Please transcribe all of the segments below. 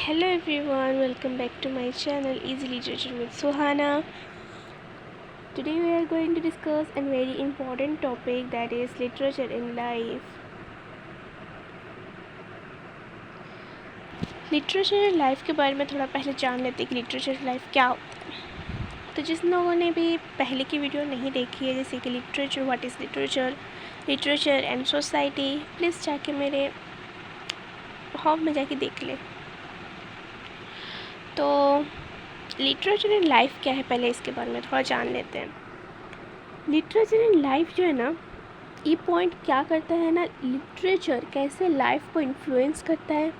Hello everyone, welcome back to my channel Easy Literature with Suhana. Today we are going to discuss a very important topic, that is literature in life. Literature in life के बारे में थोड़ा पहले जान लेते हैं कि literature in life क्या होता है। तो जिन लोगों ने भी पहले की वीडियो नहीं देखी है, जैसे कि literature, what is literature, literature and society, please जाके मेरे होम में जाके देख ले। तो लिटरेचर इन लाइफ क्या है, पहले इसके बारे में थोड़ा जान लेते हैं। लिटरेचर इन लाइफ जो है ना, ये पॉइंट क्या करता है ना, लिटरेचर कैसे लाइफ को इन्फ्लुएंस करता है,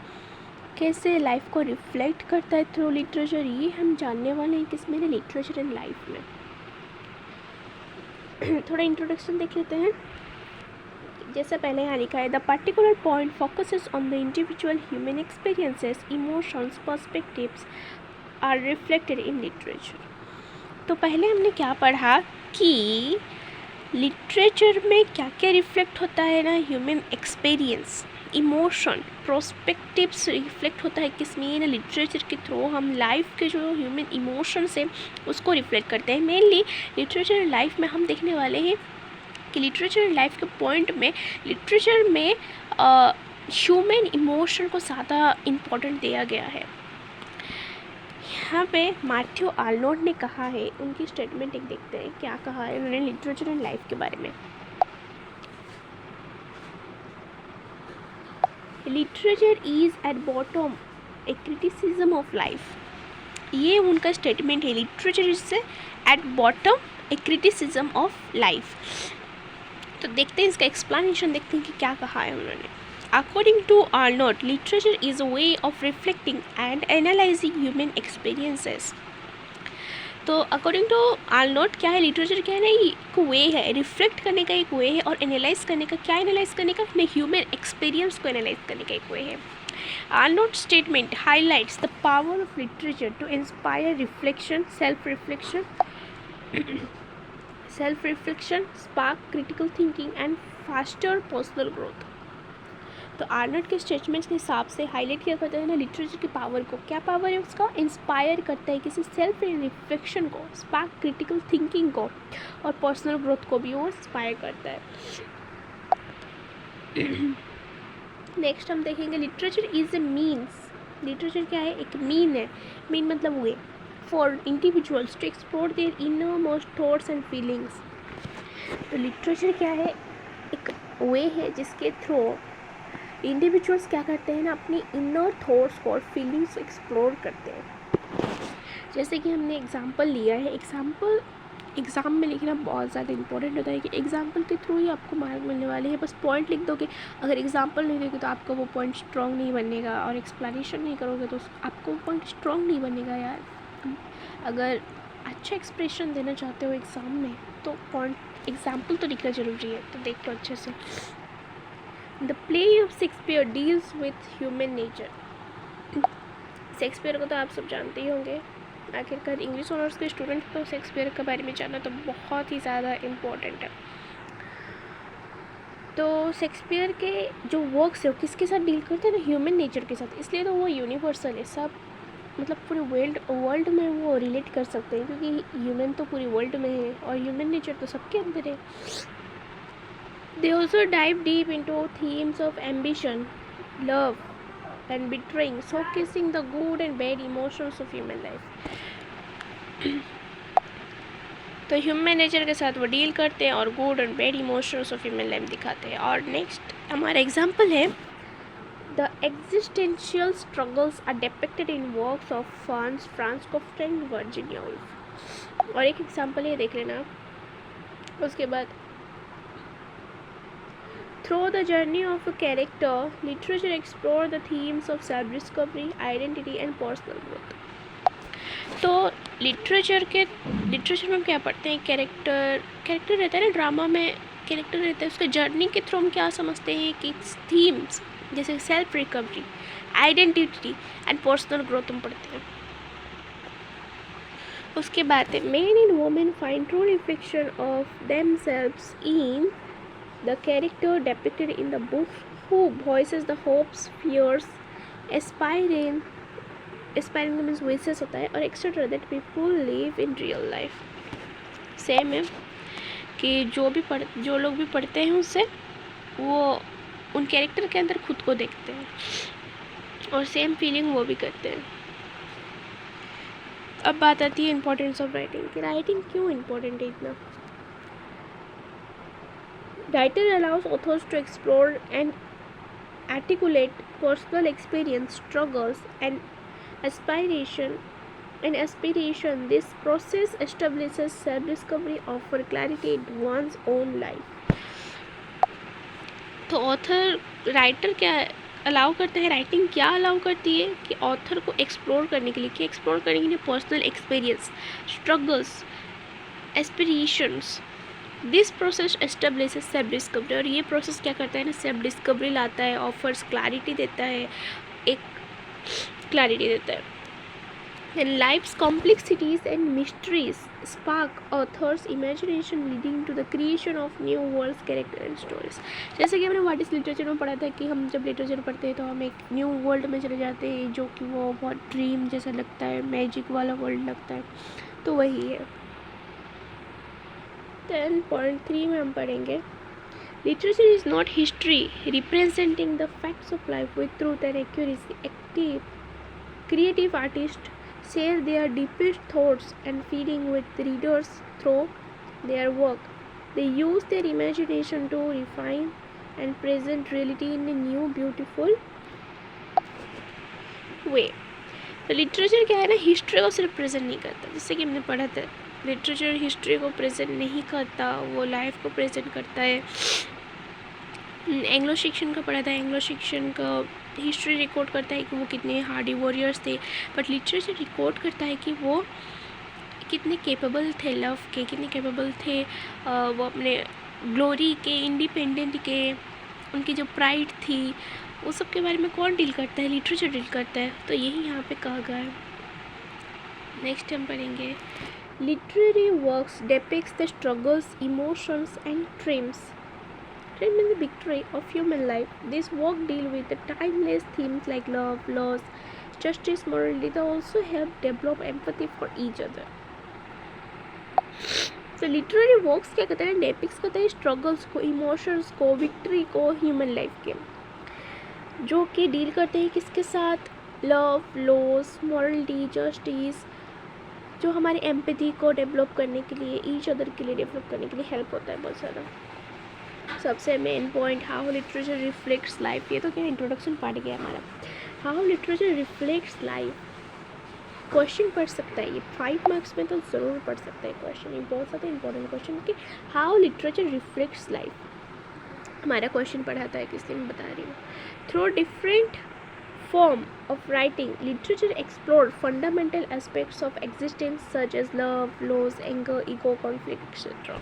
कैसे लाइफ को रिफ्लेक्ट करता है थ्रू लिटरेचर, ये हम जानने वाले हैं किस में, लिटरेचर इन लाइफ में। थोड़ा इंट्रोडक्शन देख लेते हैं। जैसे पहले यहाँ लिखा है, the particular point focuses on the individual human experiences, emotions, perspectives are reflected in literature. तो पहले हमने क्या पढ़ा कि लिटरेचर में क्या क्या रिफ्लेक्ट होता है ना, human experience, emotion, prospectives reflect होता है किसमें ना, लिटरेचर के थ्रू हम लाइफ के जो ह्यूमन इमोशंस है उसको रिफ्लेक्ट करते हैं। मेनली लिटरेचर लाइफ में हम देखने वाले हैं कि लिटरेचर लाइफ के पॉइंट में लिटरेचर में ह्यूमन इमोशन को ज़्यादा इम्पोर्टेंट दिया गया है। यहाँ पे मैथ्यू आर्नोल्ड ने कहा है, उनकी स्टेटमेंट एक देखते हैं क्या कहा है उन्होंने लिटरेचर एंड लाइफ के बारे में। Literature is at bottom A criticism of life. ये उनका स्टेटमेंट है, literature is at bottom A criticism of life. तो देखते हैं इसका एक्सप्लेनेशन, देखते हैं कि क्या कहा है उन्होंने। According to Arnold, literature is a way of reflecting and analyzing human experiences. तो अकॉर्डिंग टू आर्नोल्ड क्या है, लिटरेचर क्या है ना, एक वे है, रिफ्लेक्ट करने का एक वे है, और एनालाइज करने का, क्या एनालाइज करने का ना, ह्यूमन एक्सपीरियंस को एनालाइज करने का एक वे है। Arnold statement highlights the power of literature to inspire reflection, self reflection, spark critical thinking and foster personal growth. तो आर्नल्ड के स्टेटमेंट्स के हिसाब से हाईलाइट किया करता है ना लिटरेचर की पावर को। क्या पावर है उसका, इंस्पायर करता है किसी सेल्फ रिफ्लेक्शन को, स्पार्क क्रिटिकल थिंकिंग को, और पर्सनल ग्रोथ को भी वो इंस्पायर करता है। नेक्स्ट हम देखेंगे, literature is a means. Literature क्या है, एक मीन है, मीन मतलब way for individuals to explore their innermost thoughts and feelings. तो लिटरेचर क्या है, एक वे है जिसके थ्रू इंडिविजुअल्स क्या करते हैं ना, अपनी इनर थॉट्स को और फीलिंग्स को एक्सप्लोर करते हैं। जैसे कि हमने एग्जांपल लिया है, एग्ज़ाम में लिखना बहुत ज़्यादा इंपॉर्टेंट होता है कि एग्जांपल के थ्रू ही आपको मार्क मिलने वाले हैं। बस पॉइंट लिख दोगे, अगर एग्जांपल नहीं दोगे तो आपका वो पॉइंट स्ट्रॉन्ग नहीं बनेगा, और एक्सप्लेनेशन नहीं करोगे तो आपको वो पॉइंट स्ट्रॉन्ग नहीं बनेगा यार। अगर अच्छा एक्सप्रेशन देना चाहते हो एग्ज़ाम में तो पॉइंट एग्जाम्पल तो लिखना ज़रूरी है। तो देख लो अच्छे से। The play of Shakespeare deals with human nature. Shakespeare को तो आप सब जानते ही होंगे, आखिरकार इंग्लिश ऑनर्स के स्टूडेंट को शेक्सपियर के बारे में जानना तो बहुत ही ज़्यादा इम्पोर्टेंट है। तो शेक्सपियर के जो वर्क्स है वो किसके साथ डील करते हैं ना, ह्यूमन नेचर के साथ, इसलिए तो वो यूनिवर्सल है, सब मतलब पूरे वर्ल्ड में वो रिलेट कर सकते हैं, क्योंकि ह्यूमन तो पूरी वर्ल्ड में है और ह्यूमन नेचर तो सबके अंदर है। They also dive deep into themes of ambition, love, and betraying, showcasing the good and bad emotions of human life. तो ह्यूमन नेचर के साथ वो डील करते हैं और good and bad emotions of human life दिखाते हैं। और नेक्स्ट हमारा एग्जाम्पल है, the existential struggles are depicted in works of Franz Kafka, Virginia Woolf. और एक एग्जाम्पल ये देख लेना। उसके बाद, through the journey of a character, literature explores the themes of self-discovery, identity and personal growth. तो लिटरेचर में हम क्या पढ़ते हैं, कैरेक्टर रहता है ना, ड्रामा में कैरेक्टर रहता है, उसके जर्नी के थ्रू हम क्या समझते हैं कि थीम्स जैसे self recovery, identity and personal growth हम पढ़ते हैं। उसके बाद है, man and women find true reflection of themselves in the character depicted in the book, who voices the hopes, fears, aspiring aspiring का मीन्स विशेस होता है, और etcetera that people live in real life. Same है कि जो लोग भी पढ़ते हैं उससे वो उन कैरेक्टर के अंदर खुद को देखते हैं और सेम फीलिंग वो भी करते हैं। अब बात आती है इम्पोर्टेंस ऑफ राइटिंग कि राइटिंग क्यों इम्पोर्टेंट है इतना। Writer allows authors to explore and articulate personal experience, struggles, and aspiration. This process establishes self-discovery, offer clarity in one's own life. तो ऑथर राइटर क्या अलाउ करता है, राइटिंग क्या allow करती है कि ऑथर को एक्सप्लोर करने के लिए, कि एक्सप्लोर करने के लिए personal experience, struggles, aspirations. This process establishes self discovery, और ये प्रोसेस क्या करता है ना, सेल्फ डिस्कवरी लाता है, ऑफर्स क्लैरिटी देता है, एक क्लैरिटी देता है। And life's complexities and mysteries spark authors imagination leading to the creation of new worlds, character and stories. जैसे कि हमने व्हाट इज लिटरेचर में पढ़ा था कि हम जब लिटरेचर पढ़ते हैं तो हम एक न्यू वर्ल्ड में चले जाते हैं, जो कि वो बहुत ड्रीम जैसा लगता है, मैजिक वाला वर्ल्ड लगता है, तो वही है। 10.3 में हम पढ़ेंगे literature is not history representing the facts of life with truth and accuracy. Active creative artist share their deepest thoughts and feeling with readers through their work. They use their imagination to refine and present reality in a new beautiful way. तो literature क्या है ना, history को सिर्फ present नहीं करता, जैसे कि हमने पढ़ा था लिटरेचर हिस्ट्री को प्रेजेंट नहीं करता, वो लाइफ को प्रेजेंट करता है। एंग्लो सेक्शन का पढ़ा था, एंग्लो सेक्शन का हिस्ट्री रिकॉर्ड करता है कि वो कितने हार्डी वॉरियर्स थे, बट लिटरेचर रिकॉर्ड करता है कि वो कितने कैपेबल थे लव के, कितने कैपेबल थे वो अपने ग्लोरी के, इंडिपेंडेंट के, उनकी जो प्राइड थी, वो सब के बारे में कौन डील करता है, लिटरेचर डील करता है। तो यही यहाँ पे कहा गया है। नेक्स्ट हम पढ़ेंगे literary works depicts the struggles, emotions and dreams in the victory of human life. This work deal with the timeless themes like love, loss, justice, morality. They also help develop empathy for each other. So literary works क्या कहते हैं, depicts करते हैं struggles को, emotions को, victory को human life के, जो कि डील करते हैं किसके साथ, लव, लॉस, मॉरलिटी, जस्टिस, जो हमारे एम्पैथी को डेवलप करने के लिए, ईच अदर के लिए डेवलप करने के लिए हेल्प होता है बहुत ज़्यादा। सबसे main point, how literature reflects life. ये तो क्या इंट्रोडक्शन पार्ट गया हमारा। How literature reflects life question पढ़ सकता है, ये 5 मार्क्स में तो ज़रूर पढ़ सकता है क्वेश्चन, ये बहुत ज़्यादा इंपॉर्टेंट क्वेश्चन कि हाउ लिटरेचर रिफ्लेक्ट्स लाइफ। हमारा क्वेश्चन पढ़ा था इसलिए मैं बता रही हूँ। Through different form of writing, literature explored fundamental aspects of existence such as love, loss, anger, ego, conflict, etc.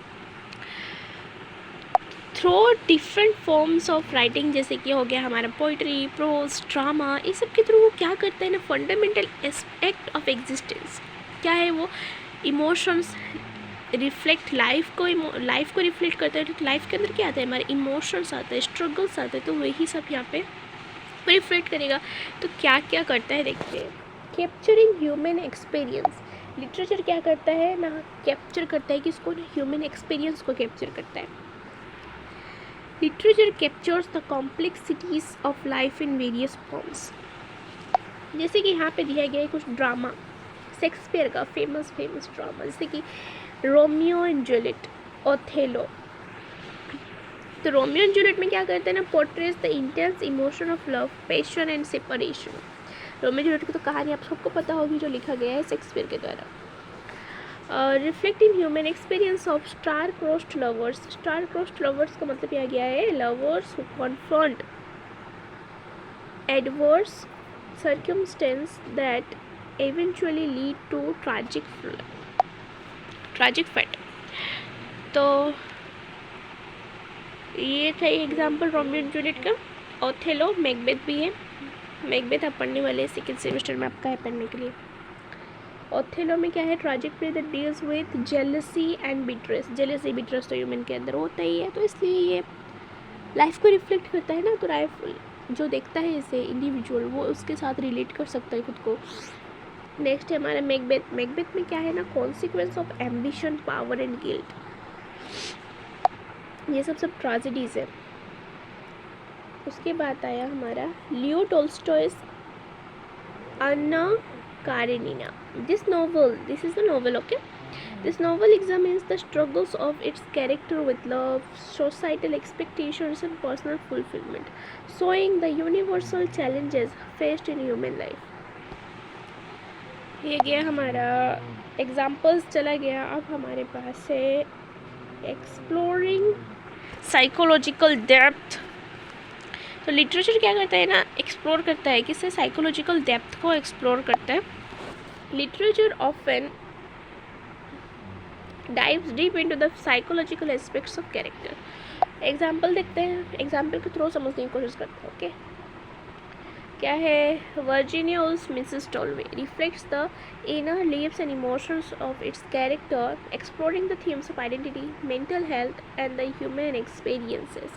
Through different forms of writing, जैसे कि हो गया हमारा पोइट्री, प्रोज, ड्रामा, इस सब के थ्रू वो क्या करता है ना, फंडामेंटल एस्पेक्ट ऑफ एग्जिस्टेंस क्या है, वो इमोशंस रिफ्लेक्ट लाइफ को रिफ्लेक्ट करता है। तो लाइफ के अंदर क्या आता है, हमारे इमोशंस आता है, स्ट्रगल्स आते हैं, तो वही सब यहाँ पे रिफ्लेक्ट करेगा। तो क्या क्या करता है देखते हैं। कैप्चरिंग ह्यूमन एक्सपीरियंस, लिटरेचर क्या करता है ना, कैप्चर करता है, किसको ना, ह्यूमन एक्सपीरियंस को कैप्चर करता है। Literature captures the complexities of life in various forms. जैसे कि यहाँ पे दिया गया है कुछ ड्रामा, शेक्सपियर का फेमस ड्रामा, जैसे कि रोमियो एंड जूलियट, ओथेलो। तो रोमियो एंड जूलियट में क्या करते हैं ना, portrays the intense emotion of love, passion and separation. Romeo Juliet की तो कहानी आप सबको पता होगी, जो लिखा गया है शेक्सपियर के द्वारा। Reflecting human experience of star crossed lovers. Star crossed lovers का मतलब यह गया है lovers who confront adverse circumstance that eventually lead to tragic fate। तो ये था एग्जाम्पल रोमियो एंड जूलियट का। ओथेलो, मैकबेथ भी है, मैकबेथ आप पढ़ने वाले सेकेंड सेमेस्टर में आपका है पढ़ने के लिए। ओथेलो में क्या है, tragic play that deals with jealousy and bitterness. Jealousy bitterness तो ह्यूमन के अंदर होता ही है, तो इसलिए ये लाइफ को रिफ्लेक्ट करता है ना। तो लाइफ जो देखता है इसे इंडिविजुअल, वो उसके साथ रिलेट कर सकता है खुद को। नेक्स्ट है हमारा मैकबेथ। मैकबेथ में क्या है ना, consequence of ambition, power and guilt, ये सब ट्रेजेडीज है। उसके बाद आया हमारा Leo Tolstoy's Anna Karenina. This is the novel, okay. This novel examines the struggles of its character with love, societal expectations, and personal fulfillment, showing the universal challenges faced in human life. ये गया हमारा examples, चला गया। अब हमारे पास है exploring psychological depth. तो literature क्या करता है ना, एक्सप्लोर करता है, किससे, साइकोलॉजिकल डेप्थ को एक्सप्लोर करता है। Literature often dives deep into the psychological aspects of character. Example देखते हैं, एग्जाम्पल के थ्रू समझने की कोशिश करते हैं, ओके। क्या है, Virginia Woolf Mrs Dalloway reflects the inner lives and emotions of its character, exploring the themes of identity, mental health and the human experiences.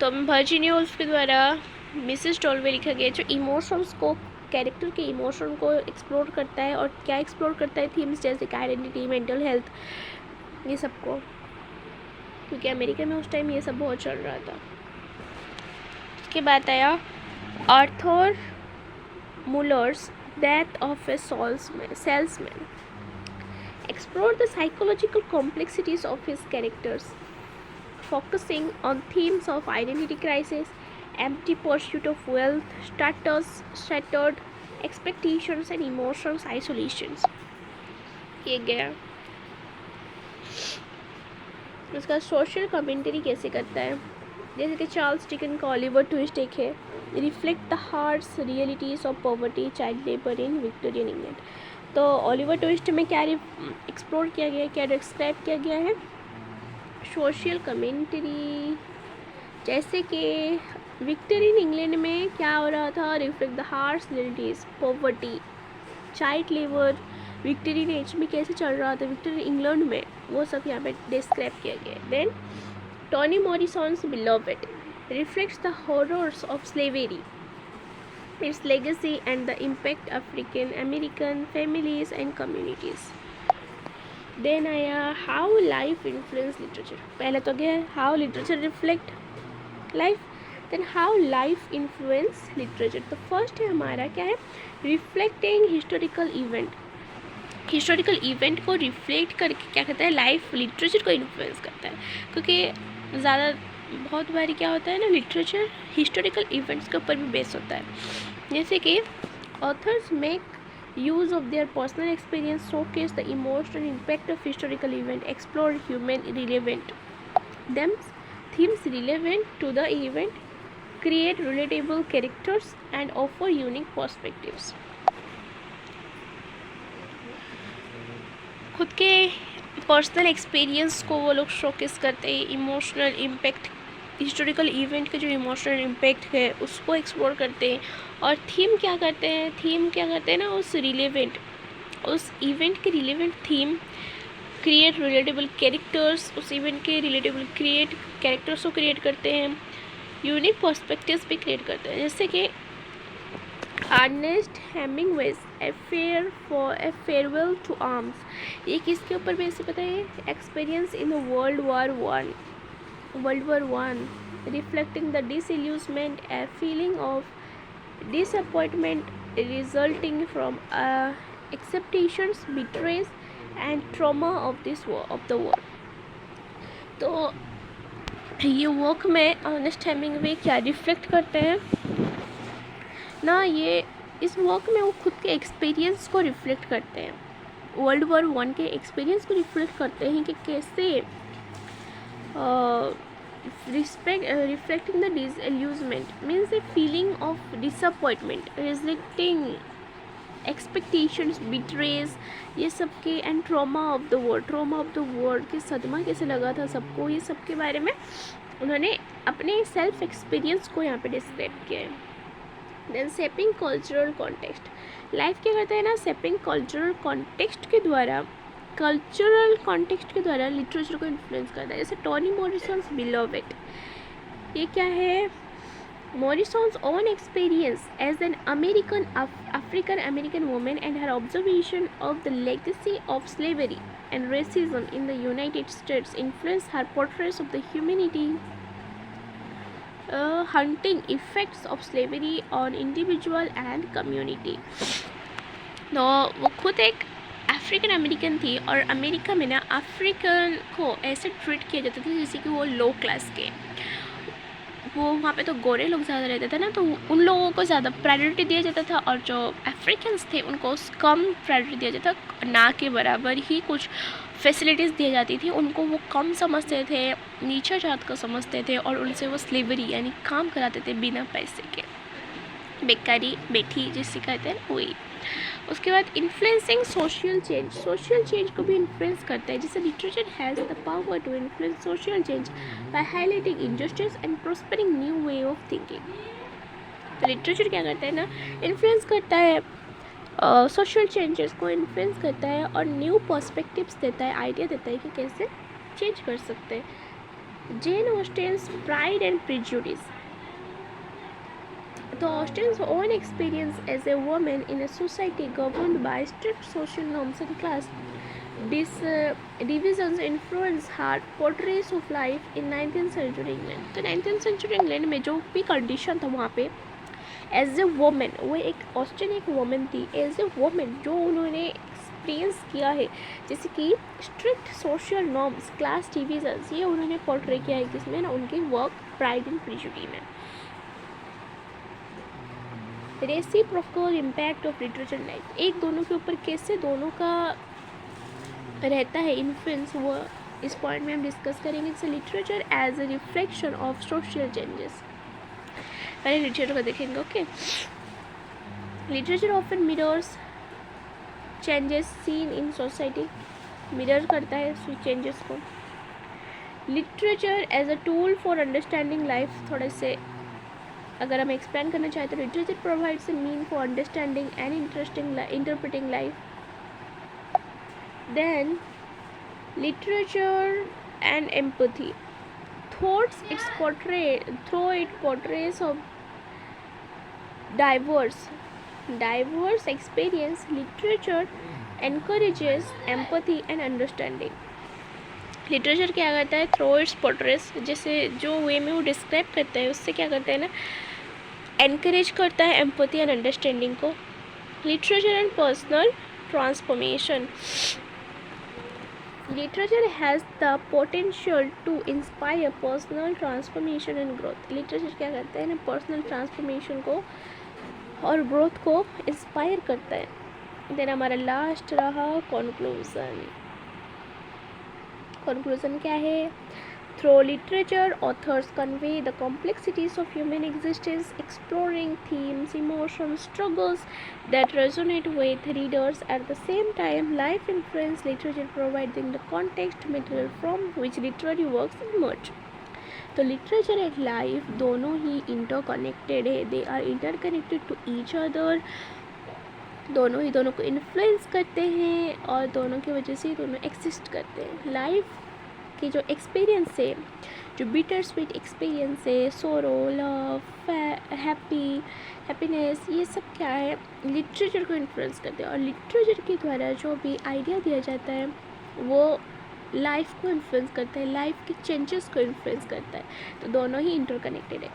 तो वर्जीनिया वुल्फ के द्वारा मिसेस टॉलवे लिखा गया, जो इमोशंस को, कैरेक्टर के इमोशन को एक्सप्लोर करता है। और क्या एक्सप्लोर करता है, थीम्स जैसे कि आइडेंटिटी, मेंटल हेल्थ, ये सब को, क्योंकि अमेरिका में उस टाइम ये सब बहुत चल रहा था। उसके बाद आया Arthur Muller's death of A salesman, explore the psychological complexities of his characters, focusing on themes of identity crisis, empty pursuit of wealth, status, shattered expectations and emotions isolations। ये गया। उसका सोशल कमेंट्री कैसे करता है, जैसे कि Charles Dickens का Oliver twist एक है, reflect the harsh realities of poverty, child labour in Victorian England. तो ओलिवर ट्विस्ट में क्या एक्सप्लोर किया गया है, क्या डिस्क्राइब किया गया है, सोशल कमेंट्री, जैसे कि विक्टोरियन इंग्लैंड में क्या हो रहा था, reflect the harsh realities, poverty, child labour, Victorian age में कैसे चल रहा था विक्टोरियन इंग्लैंड में, वो सब यहाँ पे डिस्क्राइब किया गया है। Then Toni Morrison's Beloved reflects the horrors of slavery, its legacy and the impact African American families and communities. Then आया हाउ लाइफ इन्फ्लुएंस लिटरेचर। पहले तो गया how literature reflect life, then how life influence literature. तो first है हमारा क्या है, reflecting historical event. Historical event को रिफ्लेक्ट करके क्या करता है, लाइफ लिटरेचर को इन्फ्लुएंस करता है। क्योंकि बहुत बारी क्या होता है ना, लिटरेचर हिस्टोरिकल इवेंट्स के ऊपर भी बेस होता है। जैसे कि authors make use of their personal experience, showcase the emotional impact of historical event, explore human relevant themes relevant to the event, create relatable characters and offer unique perspectives। खुद के personal experience को वो लोग showcase करते हैं, emotional impact, historical event के जो emotional impact है उसको एक्सप्लोर करते हैं। और थीम क्या करते हैं ना, उस इवेंट के relevant theme, create relatable characters, उस इवेंट के रिलेटेबल कैरेक्टर्स को क्रिएट करते हैं, यूनिक पर्सपेक्टिव्स भी क्रिएट करते हैं। जैसे कि Ernest Hemingway's A Farewell to Arms, ये किसके ऊपर बेस पता है, experience in World War One, reflecting the disillusionment, a feeling of disappointment resulting from acceptations, betrayals and trauma of the war। तो ये वर्क में अर्नेस्ट हेमिंगवे क्या reflect करते हैं ना, ये इस वर्क में वो खुद के एक्सपीरियंस को रिफ्लेक्ट करते हैं, वर्ल्ड वॉर वन के एक्सपीरियंस को रिफ्लेक्ट करते हैं कि कैसे reflecting the disillusionment means a feeling of disappointment resulting expectations, betrays, ये सब के, and trauma of the world कि सदमा कैसे लगा था सबको, ये सब के बारे में उन्होंने अपने सेल्फ एक्सपीरियंस को यहाँ पे डिस्क्राइब किया है। Then shaping cultural context, life क्या करता है ना, शेपिंग कल्चरल कॉन्टेक्स्ट के द्वारा लिटरेचर को इन्फ्लुएंस करता है। जैसे टोनी मॉरिसन्स बिलोवेड, ये क्या है, Morrison's own experience as an African American woman and her observation of the legacy of slavery and racism in the United States influenced her portrayals of the humanity hunting effects of slavery on individual and community. तो वो खुद एक African American थी और America में ना African को ऐसे ट्रीट किया जाता था जैसे कि वो लो क्लास के, वो वहाँ पे तो गोरे लोग ज़्यादा रहते थे ना, तो उन लोगों को ज़्यादा प्रायोरिटी दिया जाता था और जो अफ्रीकन्स थे उनको कम प्रायोरिटी दिया जाता, ना के बराबर ही कुछ फैसिलिटीज़ दी जाती थी, उनको वो कम समझते थे, नीचा जात को समझते थे और उनसे वो स्लेवरी यानी काम कराते थे बिना पैसे के, बेकारी बेटी जिसे कहते हैं वही। उसके बाद इन्फ्लुएंसिंग सोशल चेंज को भी इन्फ्लुएंस करता है, जैसे literature has the power to influence social change by highlighting injustice and prospering new way of thinking. तो लिटरेचर क्या करता है ना, इन्फ्लुएंस करता है सोशल चेंजेस को इन्फ्लुएंस करता है और न्यू पर्सपेक्टिव्स देता है, आइडिया देता है कि कैसे चेंज कर सकते हैं। Jane Austen's Pride and Prejudice. The Austen's own experience as a woman in a society governed by strict social norms and class divisions influenced her portraits of life in 19th century England. तो 19th century England में जो भी condition था वहाँ पे as a women, वो एक Austin एक वोमेन थी, एज ए वोमेन जो उन्होंने एक्सपीरियंस किया है, जैसे कि strict social norms, class divisions, ये उन्होंने पोर्ट्रे किया है किसमें ना, उनके वर्क प्राइड एंड प्रेजुडिस में। Reciprocal impact of literature life, एक दोनों के ऊपर कैसे दोनों का रहता है इन्फ्लुएंस, वो इस पॉइंट में हम डिस्कस करेंगे। जैसे literature as a reflection of social changes, पहले लिटरेचर को देखेंगे। Okay, literature often mirrors changes seen in society, mirror करता है चेंजेस को। Literature as a tool for understanding life, थोड़े से अगर हम एक्सप्लेन करना चाहें तो literature provides a mean for understanding and interpreting life. Then literature and empathy, thoughts it's portrays of diverse experience. Literature encourages empathy and understanding. Literature क्या करता है, थ्रो इट्स पोर्ट्रेस, जैसे जो वे में वो डिस्क्राइब करता है उससे क्या करता है ना, एनकरेज करता है एम्पैथी एंड अंडरस्टैंडिंग को। Literature and personal transformation, literature has the potential to inspire personal transformation and growth. Literature क्या करता है ना, पर्सनल ट्रांसफॉर्मेशन को और ग्रोथ को इंस्पायर करता है। देन हमारा लास्ट रहा कॉन्क्लूज़न क्या है, through literature authors convey the complexities of human existence, exploring themes, emotions, struggles that resonate with readers. At the same time, life influence literature providing the context material from which literary works emerge. तो literature and life दोनों ही interconnected है, they are interconnected to each other, दोनों ही दोनों को influence करते हैं और दोनों की वजह से दोनों एग्जिस्ट करते हैं। लाइफ के जो एक्सपीरियंस है, जो बिटर स्वीट एक्सपीरियंस है, सोरो, लव, हैप्पीनेस, ये सब क्या है, लिटरेचर को इन्फ्लुएंस करते हैं और लिटरेचर के द्वारा जो भी आइडिया दिया जाता है वो लाइफ को इन्फ्लुएंस करता है, लाइफ के चेंजेस को इन्फ्लुएंस करता है, तो दोनों ही इंटरकनेक्टेड है।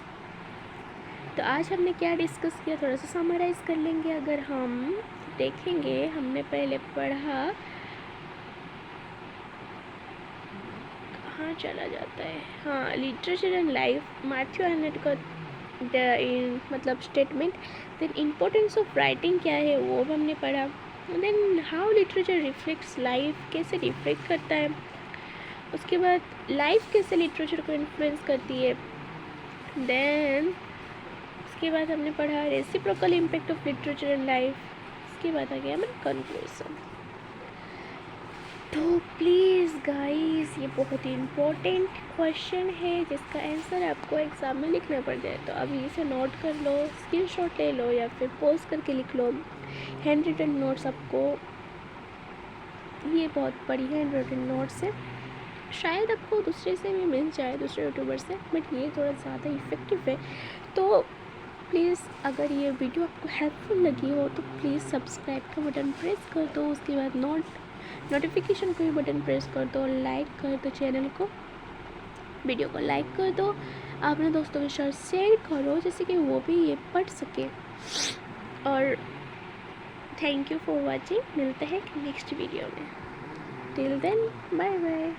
तो आज हमने क्या डिस्कस किया, थोड़ा सा समराइज़ कर लेंगे। अगर हम देखेंगे, हमने पहले पढ़ा, कहाँ चला जाता है, हाँ, literature and life, Matthew Arnold का मतलब statement. Then importance of writing क्या है वो भी हमने पढ़ा। Then how literature reflects life, कैसे रिफ्लेक्ट करता है। उसके बाद लाइफ कैसे लिटरेचर को इन्फ्लुएंस करती है। देन उसके बाद हमने पढ़ा reciprocal impact of literature and life. उसके बाद आ गया हमारा कंक्लूजन। तो प्लीज़ गाइस, ये बहुत ही इम्पोर्टेंट क्वेश्चन है जिसका आंसर आपको एग्ज़ाम में लिखना पड़ता है, तो अभी इसे नोट कर लो, स्क्रीनशॉट ले लो या फिर पोज करके लिख लो। हैंड रिटन नोट्स आपको, ये बहुत बड़ी हैंड रिटन नोट्स है, शायद आपको दूसरे से भी मिल जाए, दूसरे यूट्यूबर से, बट ये थोड़ा ज़्यादा इफ़ेक्टिव है। तो प्लीज़ अगर ये वीडियो आपको हेल्पफुल लगी हो तो प्लीज़ सब्सक्राइब का बटन प्रेस कर दो, उसके बाद नोटिफिकेशन का भी बटन प्रेस कर दो, लाइक कर दो चैनल को, वीडियो को लाइक कर दो, अपने दोस्तों के साथ शेयर करो जिससे कि वो भी ये पढ़ सके। और थैंक यू फॉर वॉचिंग, मिलते हैं नेक्स्ट वीडियो में। Till then bye bye.